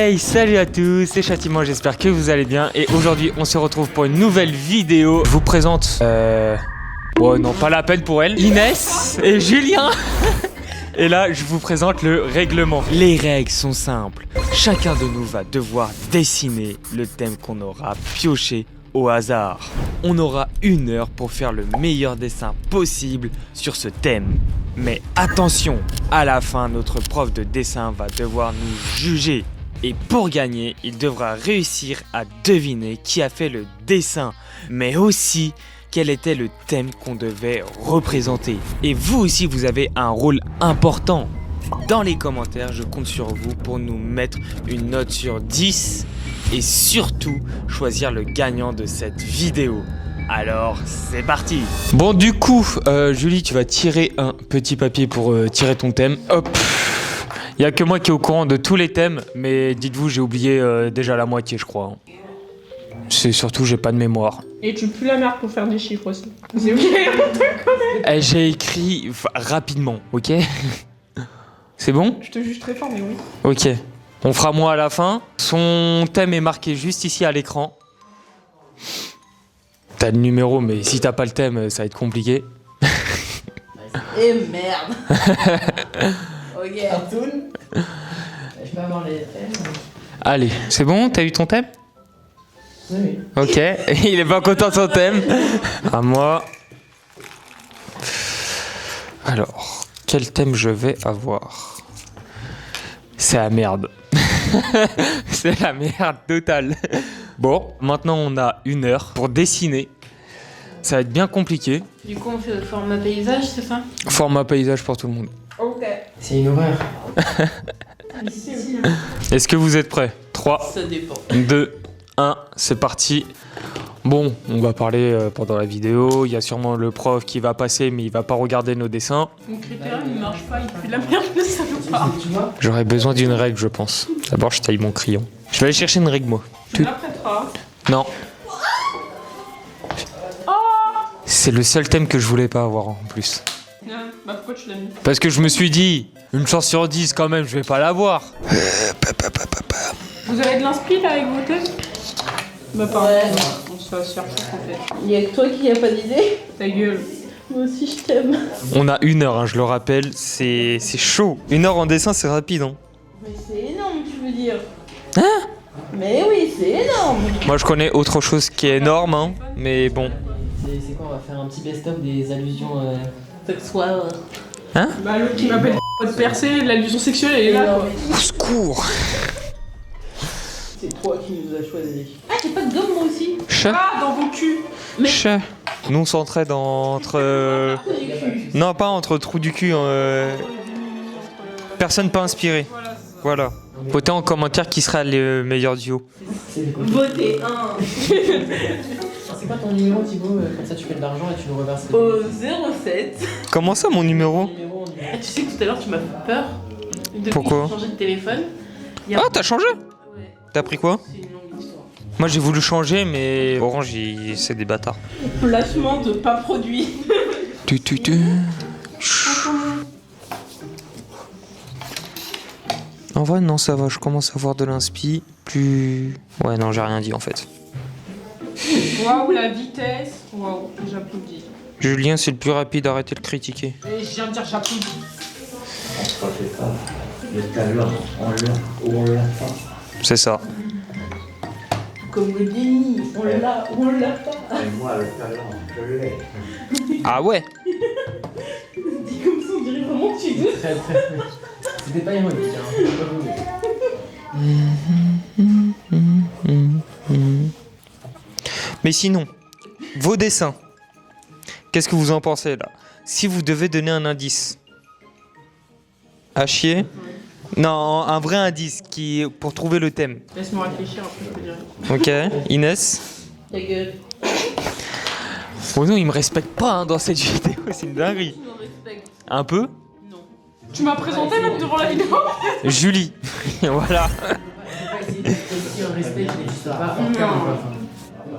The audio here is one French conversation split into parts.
Hey, salut à tous, c'est Châtiment, j'espère que vous allez bien. Et aujourd'hui, on se retrouve pour une nouvelle vidéo. Je vous présente... Bon, non, pas la peine pour elle. Inès et Julien. Et là, je vous présente le règlement. Les règles sont simples. Chacun de nous va devoir dessiner le thème qu'on aura pioché au hasard. On aura 1 heure pour faire le meilleur dessin possible sur ce thème. Mais attention, à la fin, notre prof de dessin va devoir nous juger. Et pour gagner, il devra réussir à deviner qui a fait le dessin, mais aussi quel était le thème qu'on devait représenter. Et vous aussi, vous avez un rôle important. Dans les commentaires, je compte sur vous pour nous mettre une note sur 10 et surtout choisir le gagnant de cette vidéo. Alors, c'est parti. Bon, du coup, Julie, tu vas tirer un petit papier pour tirer ton thème. Hop. Il n'y a que moi qui est au courant de tous les thèmes, mais dites-vous, j'ai oublié déjà la moitié, je crois. C'est surtout, j'ai pas de mémoire. Et tu pues la merde pour faire des chiffres aussi. C'est oublié un truc quand même. J'ai écrit rapidement, ok? C'est bon? Je te juge très fort, mais oui. Ok. On fera moi à la fin. Son thème est marqué juste ici à l'écran. T'as le numéro, mais si t'as pas le thème, ça va être compliqué. Eh merde. Ok. Cartoon. Je peux avoir les thèmes. Allez, c'est bon? T'as eu ton thème? Oui. Ok, il est pas content de son thème. À moi. Alors, quel thème je vais avoir? C'est la merde. C'est la merde totale. Bon, maintenant on a 1 heure pour dessiner. Ça va être bien compliqué. Du coup, on fait le format paysage, c'est ça? Format paysage pour tout le monde. Ok. C'est une horreur. Est-ce que vous êtes prêts? 3, Ça dépend. 2, 1, c'est parti. Bon, on va parler pendant la vidéo. Il y a sûrement le prof qui va passer, mais il va pas regarder nos dessins. Mon critère, il marche pas, il fait de la merde, mais ça veut pas. Tu vois? J'aurais besoin d'une règle, je pense. D'abord, je taille mon crayon. Je vais aller chercher une règle, moi. Tu me la prêteras. Non. C'est le seul thème que je voulais pas avoir en plus. Bah pourquoi tu l'as mis? Parce que je me suis dit, une chance sur 10 quand même, je vais pas l'avoir. Vous avez de l'inspi là avec vos thèmes? Bah pardon, Ouais. on se va se faire foutre en fait. Y'a que toi qui a pas d'idée. Ta gueule. Moi aussi je t'aime. On a 1 heure, hein, je le rappelle, c'est chaud. 1 heure en dessin, c'est rapide. Hein. Mais c'est énorme, tu veux dire. Hein? Mais oui, c'est énorme. Moi, je connais autre chose qui est énorme, hein, mais bon. C'est quoi, on va faire un petit best-of des allusions sexuelles. Hein? Bah l'autre qui m'appelle de percée, l'allusion sexuelle elle est là quoi. Au secours. C'est toi qui nous as choisi. Ah, j'ai pas de gomme moi aussi. Chat. Ah dans vos culs. Chat. Nous, on s'entraide entre... Non, pas entre trous du cul. Personne pas inspiré. Voilà. Votez en commentaire qui sera le meilleur duo. Votez un. C'est quoi ton numéro, Thibaut? Comme ça, tu fais de l'argent et tu nous reverses. Au 07. Comment ça, mon numéro? Ah, tu sais que tout à l'heure tu m'as fait peur. Depuis Pourquoi? que j'ai changé de téléphone. Il y a- Ah, t'as changé? Ouais, T'as pris quoi? c'est une longue histoire. Moi, j'ai voulu changer, mais Orange, c'est des bâtards. Placement de pas produit. Tu. En vrai, non, ça va. Je commence à avoir de l'inspi. Plus... Ouais, non, j'ai rien dit, en fait. Waouh la vitesse. Waouh, j'applaudis. Julien, c'est le plus rapide. Arrêtez de critiquer. Et je viens de dire j'applaudis. On se refait pas. Le talent, on l'a ou on l'a pas. C'est ça. Comme le déni, on l'a ou on l'a pas. Et moi, le talent, je l'ai. Ah ouais? Dit comme ça, on dirait vraiment que tu doutes. Très très. C'était pas ironique, hein. Faut pas vous dire. Mais sinon, vos dessins, qu'est-ce que vous en pensez là? Si vous devez donner un indice. À chier? Non, un vrai indice pour trouver le thème. Laisse-moi réfléchir après je te dirai. Ok, Inès? Ta gueule. Oh non, il me respecte pas hein, dans cette vidéo, c'est une dinguerie. Tu me respectes. Un peu? Non. Tu m'as présenté même devant la vidéo. Julie. Voilà. Faut pas essayer de si un respect qui n'existe pas.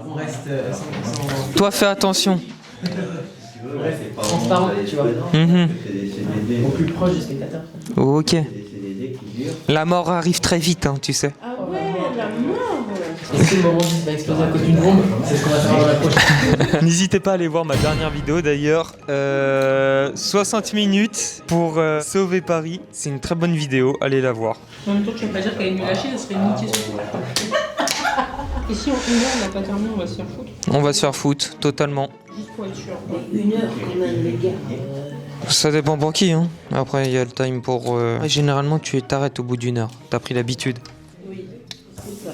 On reste 100% Toi, fais attention. transparent, tu vois. Mhm. Au plus proche du spectateur. Ok. C'est des CDD qui durent. La mort arrive très vite, hein, tu sais. Ah Est-ce que le moment 10 va exploser à cause d'une bombe? C'est ce qu'on va faire dans la prochaine. N'hésitez pas à aller voir ma dernière vidéo d'ailleurs. 60 minutes pour sauver Paris. C'est une très bonne vidéo, allez la voir. En même temps, tu vas pas dire qu'elle est nulle à chier, ça serait une niquée sur toi. Et si en une heure on n'a pas terminé, on va se faire foutre. On va se faire foutre, totalement. Juste pour être sûr. Une heure quand même, les gars. Ça dépend pour qui, hein. Après, il y a le time pour... Ouais, généralement, tu t'arrêtes au bout d'une heure. T'as pris l'habitude. Oui, c'est ça.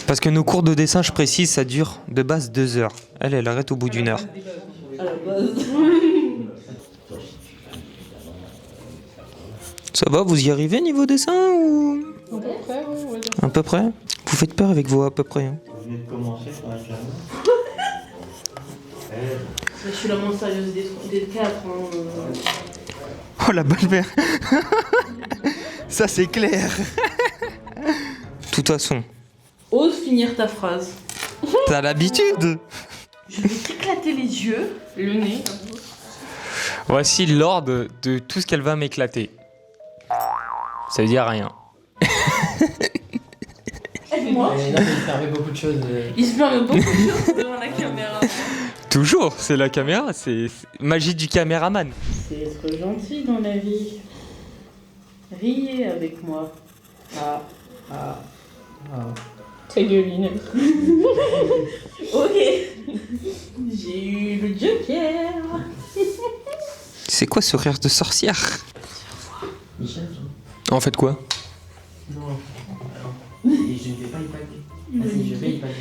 Parce que nos cours de dessin, je précise, ça dure de base 2 heures. Elle arrête au bout d'une heure. À la base. Ça va, vous y arrivez niveau dessin ou... À peu près, ouais, on va dire. À peu près? Vous faites peur avec vos à peu près, hein. Vous venez de commencer sur un jardin. Je suis la moins sérieuse des 4. Oh la belle-mère. Ça c'est clair. De toute façon, Ose finir ta phrase. t'as l'habitude. Je vais t'éclater les yeux. Le nez. Voici l'ordre de tout ce qu'elle va m'éclater. Ça veut dire rien. Moi, Non, mais il servait beaucoup de choses. il se permet beaucoup de choses devant la caméra. Toujours, c'est la caméra, c'est magie du caméraman. C'est être gentil dans la vie. Riez avec moi. Ah, ah. Ta gueule, Inès. Ok. J'ai eu le Joker. C'est quoi ce rire de sorcière? Michel? En fait quoi? Non. Et je ne vais pas y paguer. Vas-y, je vais y paguer.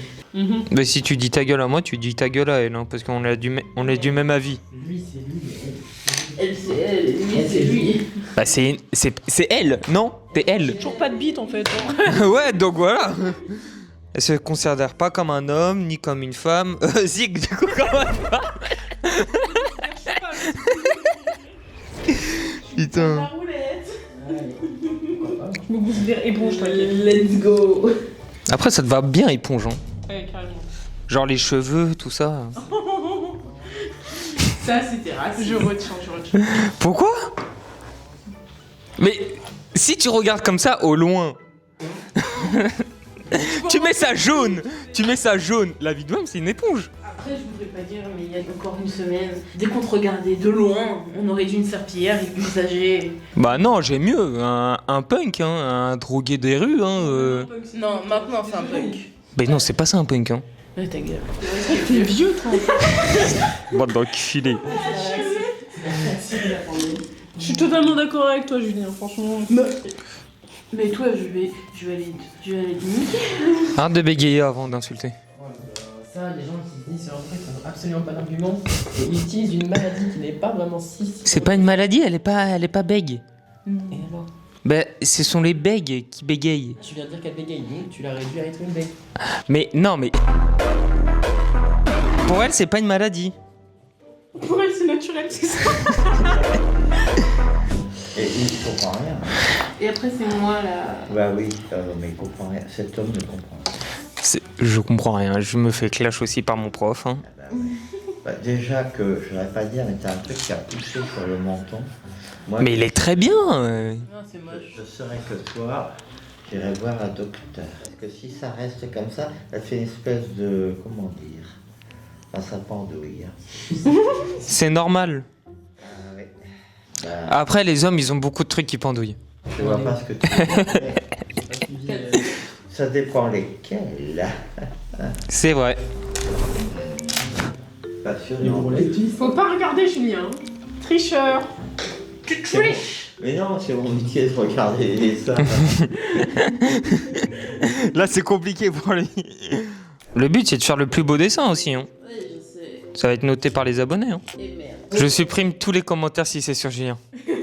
Bah si tu dis ta gueule à moi, tu dis ta gueule à elle, hein, parce qu'on est du même avis. Lui, c'est lui, Elle, c'est elle. Lui, Elle, c'est c'est lui. Bah c'est elle, non? T'es elle. Toujours pas de bite en fait. Hein. Ouais, donc voilà. Elle se considère pas comme un homme, ni comme une femme. Zig, du coup, comme un femme. Putain. La roulette. Je me considère éponge, t'inquiète. Let's go. Après, ça te va bien, éponge. Hein. Ouais, carrément. Genre les cheveux, tout ça. Ça, c'était raciste. Je retiens. Pourquoi? Mais si tu regardes comme ça au loin, tu mets ça jaune. La vie de même, c'est une éponge. Après, je voudrais pas dire, mais il y a encore une semaine, dès qu'on te regardait de loin, on aurait dû une serpillière et usager. Bah non, j'ai mieux. Un punk, hein, un drogué des rues. Hein, Non, maintenant c'est un punk. Mais non, c'est pas ça un punk. Hein. Ouais, ta gueule. T'es vieux, toi. Bon, donc filet. Je suis totalement d'accord avec toi, Julien, franchement. Mais toi, je vais aller te niquer. Arrête de bégayer avant d'insulter. Ça, les gens qui se disent sur Internet, ils n'ont absolument pas d'argument. Et ils utilisent une maladie qui n'est pas vraiment si. C'est pas une maladie, elle est pas bègue. Et alors? Bah, ce sont les bègues qui bégayent. Tu viens de dire qu'elle bégaye, donc tu l'as réduit à être une bègue. Mais non, mais. Pour elle, c'est pas une maladie. Pour elle, c'est naturel, c'est ça. Et il comprend rien. Et après, c'est moi là. Bah oui, mais il comprend rien. Cet homme ne comprend rien. Je comprends rien, je me fais clash aussi par mon prof. Hein. Ah bah oui. Bah, déjà que, je voudrais pas dire, mais t'as un truc qui a poussé sur le menton. Moi, Mais il est très bien. Non, c'est moche. je serais que toi, j'irai voir un docteur. Parce que si ça reste comme ça fait une espèce de... comment dire? Enfin, ça pendouille. Hein. C'est normal. Ah oui. Bah, Après, les hommes, ils ont beaucoup de trucs qui pendouillent. je vois pas ce que tu veux dire. Tu dis, Ça dépend lesquels. C'est vrai. Passionnant. Faut pas regarder, Julien. Tricheur. Tu triches. Mais non, c'est mon métier de regarder ça. Là, c'est compliqué pour lui. Le but, c'est de faire le plus beau dessin aussi. Hein. Oui, je sais. Ça va être noté par les abonnés. Hein. Et merde. Je supprime tous les commentaires si c'est sur Julien. Mais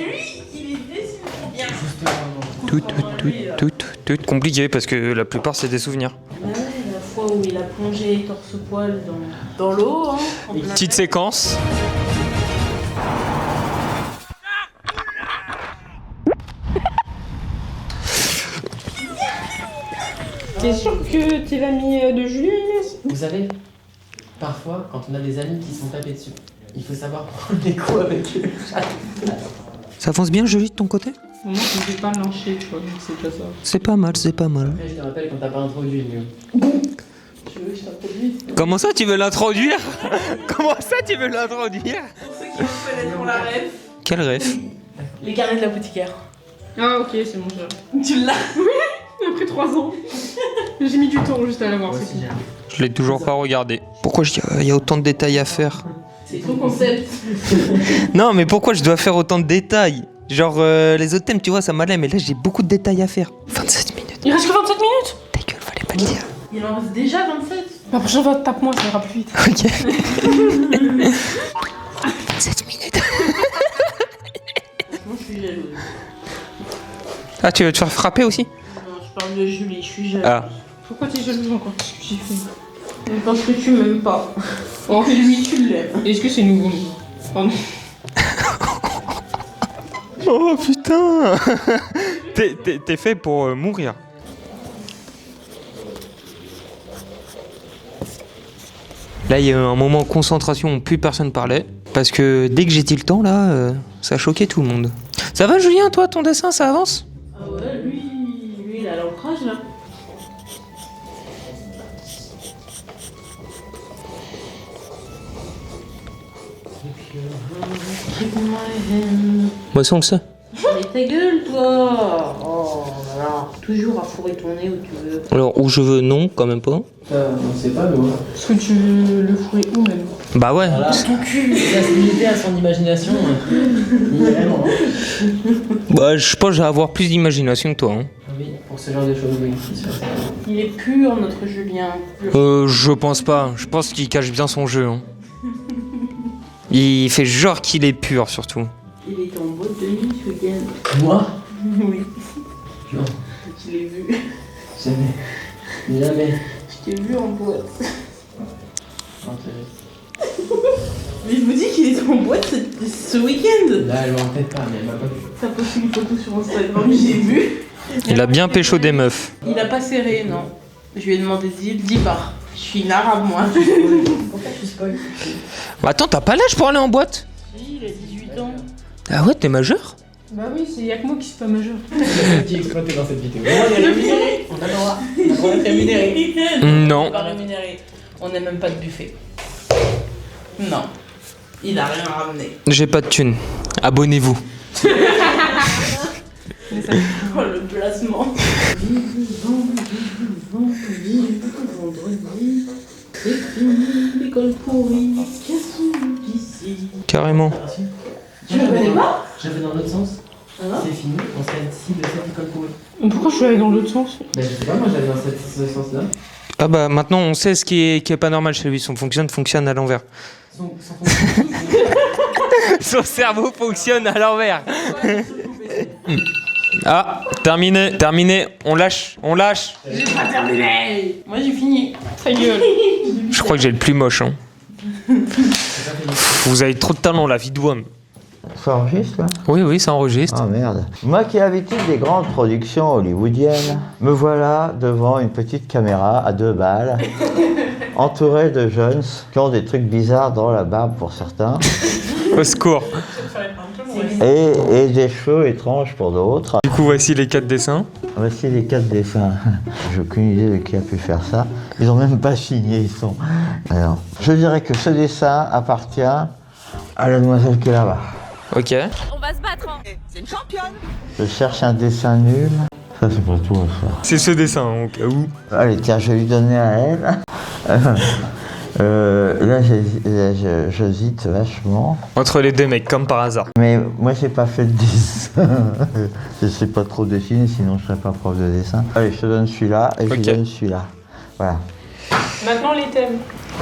lui, il est déçu. Bien. Tout compliqué parce que la plupart, c'est des souvenirs. Bah ouais, la fois où il a plongé torse-poil dans l'eau, hein. en plein Petite air. séquence. T'es sûr que t'es l'ami de Julien, Inès? Vous savez, parfois, quand on a des amis qui se sont tapés dessus, il faut savoir prendre les coups avec eux. Ça avance bien, Julie, de ton côté? Moi, je ne vais pas lyncher, tu vois, donc c'est déjà ça. C'est pas mal, c'est pas mal. Après, je te rappelle quand t'as pas introduit mieux. Tu veux que je t'introduise? Comment ça, tu veux l'introduire? Comment ça, tu veux l'introduire? Pour ceux qui me connaissent pour la rêve. Quel rêve? Les carnets de la boutiquière. Ah, ok, c'est bon, j'ai. Tu l'as? Après 3 ans. J'ai mis du temps juste à l'avoir, c'est tout. Je l'ai toujours pas regardé. Pourquoi il y a autant de détails à faire? C'est ton concept. Non, mais pourquoi je dois faire autant de détails? Genre, les autres thèmes, tu vois, ça m'allait, mais là, j'ai beaucoup de détails à faire. 27 minutes. Il reste que 27 minutes? Ta gueule, fallait pas le dire. Il en reste déjà 27. La prochaine fois, tape-moi, ça ira plus vite. Ok. 27 minutes. Moi, je suis jalouse. Ah, tu veux te faire frapper aussi? Non, je parle de Julie, je suis jalouse. Ah. Pourquoi t'es jalouse encore? Qu'est-ce que j'ai fait? Parce que tu m'aimes pas. Oh, Et lui, tu l'aimes. est-ce que c'est nouveau? Pardon. Oh putain. T'es fait pour mourir. Là, il y a eu un moment de concentration où plus personne parlait. Parce que dès que j'ai dit le temps, là, ça choquait tout le monde. Ça va, Julien, toi, ton dessin, ça avance? Ah ouais, lui, il a l'ancrage là. Moi, sans que ça. Mais ta gueule, toi. Oh là là. Toujours à fourrer ton nez où tu veux. Alors, où je veux, non, quand même pas. On sait pas, mais ouais. Est-ce que tu veux le fourrer où même? Bah ouais. Voilà. Ton cul. Il va se limiter à son imagination. Vraiment. Bah, je pense que je vais avoir plus d'imagination que toi. Hein. Oui, pour ce genre de choses, oui. c'est sûr. Il est pur, notre Julien. Je pense pas. Je pense qu'il cache bien son jeu. Hein. Il fait genre qu'il est pur, surtout. Il est en boîte de nuit ce week-end. Moi? Oui. Non, Je l'ai vu. jamais. Jamais. Je t'ai vu en boîte. Non, Mais je vous dis qu'il est en boîte ce week-end. là, elle m'en peut-être pas, mais elle m'a pas vu. T'as posté une photo sur Instagram, j'ai vu. Il a bien pécho des meufs. Il a pas serré, non. Je lui ai demandé d'y part. Je suis une arabe, moi. Pourquoi tu spoil? Bah attends, t'as pas l'âge pour aller en boîte? Si, il a 18 ans. Ah ouais, t'es majeur? Bah oui, c'est y'a que moi qui suis pas majeur. C'est qui exploité dans cette vidéo. On est rémunéré. On a le droit. On a le droit d'être rémunéré. Non. Il est pas rémunéré. On n'a même pas de buffet. Non. Il a rien ramené. J'ai pas de thune. Abonnez-vous. Oh, le placement. Vendredi. C'est fini, l'école pourrie. Cassons-nous d'ici. Carrément. Tu le connais pas? J'avais dans l'autre sens. Ah non? C'est fini, on serait ici de cette école pourrie. Pourquoi je suis allée dans l'autre sens? Ben je sais pas, moi j'allais dans ce sens-là. Ah bah maintenant on sait ce qui est pas normal chez lui. Son fonctionne à l'envers. Son Son cerveau fonctionne à l'envers. Ah, terminé. On lâche. J'ai pas terminé. Moi j'ai fini. Ta gueule. Je crois que j'ai le plus moche. Hein. Vous avez trop de talent, la vie de Wam. Ça enregistre là? Oui, ça enregistre. Ah merde. Moi qui ai l'habitude des grandes productions hollywoodiennes, me voilà devant une petite caméra à 2 balles, entouré de jeunes qui ont des trucs bizarres dans la barbe pour certains, Au secours. et des cheveux étranges pour d'autres. Du coup, voici les 4 dessins. Voici les 4 dessins. J'ai aucune idée de qui a pu faire ça. Ils ont même pas signé, ils sont... Alors, je dirais que ce dessin appartient à la demoiselle qui est là-bas. Ok. On va se battre, hein. Je cherche un dessin nul. Ça, c'est pour toi, ça. C'est ce dessin, au cas où. Allez, tiens, je vais lui donner à elle. Là, j'hésite vachement. Entre les deux mecs, comme par hasard. Mais moi, j'ai pas fait de dessin. Je sais pas trop dessiner, sinon je serais pas prof de dessin. Allez, je te donne celui-là et je lui Ok. donne celui-là. Voilà. Maintenant les thèmes.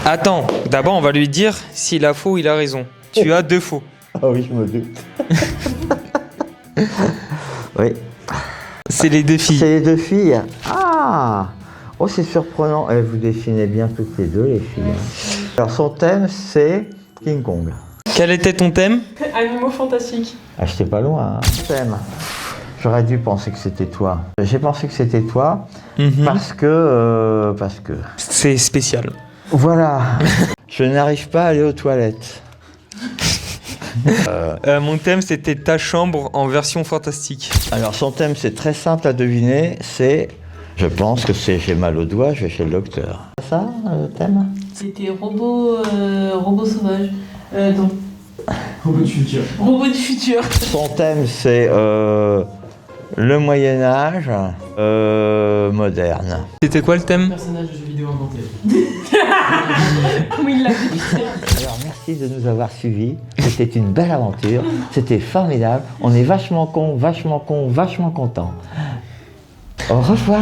Attends, d'abord on va lui dire s'il a faux ou il a raison. Tu as 2 faux. Ah oui, je me doute. Oui. C'est les 2 filles. C'est les 2 filles. Ah! Oh, c'est surprenant. Eh, vous dessinez bien toutes les 2, les filles. Alors, son thème, c'est King Kong. Quel était ton thème? Animaux fantastiques. Ah, j'étais pas loin. Hein. Thème. J'aurais dû penser que c'était toi. J'ai pensé que c'était toi parce que... C'est spécial. Voilà. Je n'arrive pas à aller aux toilettes. Mon thème, c'était ta chambre en version fantastique. Alors son thème, c'est très simple à deviner, c'est... Je pense que c'est j'ai mal au doigt, je vais chez le docteur. C'est ça, le thème? C'était robot sauvage. Non. Robot du futur. Robot du futur. Son thème, c'est le Moyen-Âge moderne. C'était quoi le thème? Personnage de jeu vidéo inventé. Comment il l'a dit? Alors merci de nous avoir suivis, c'était une belle aventure, c'était formidable, on est vachement content. Au revoir.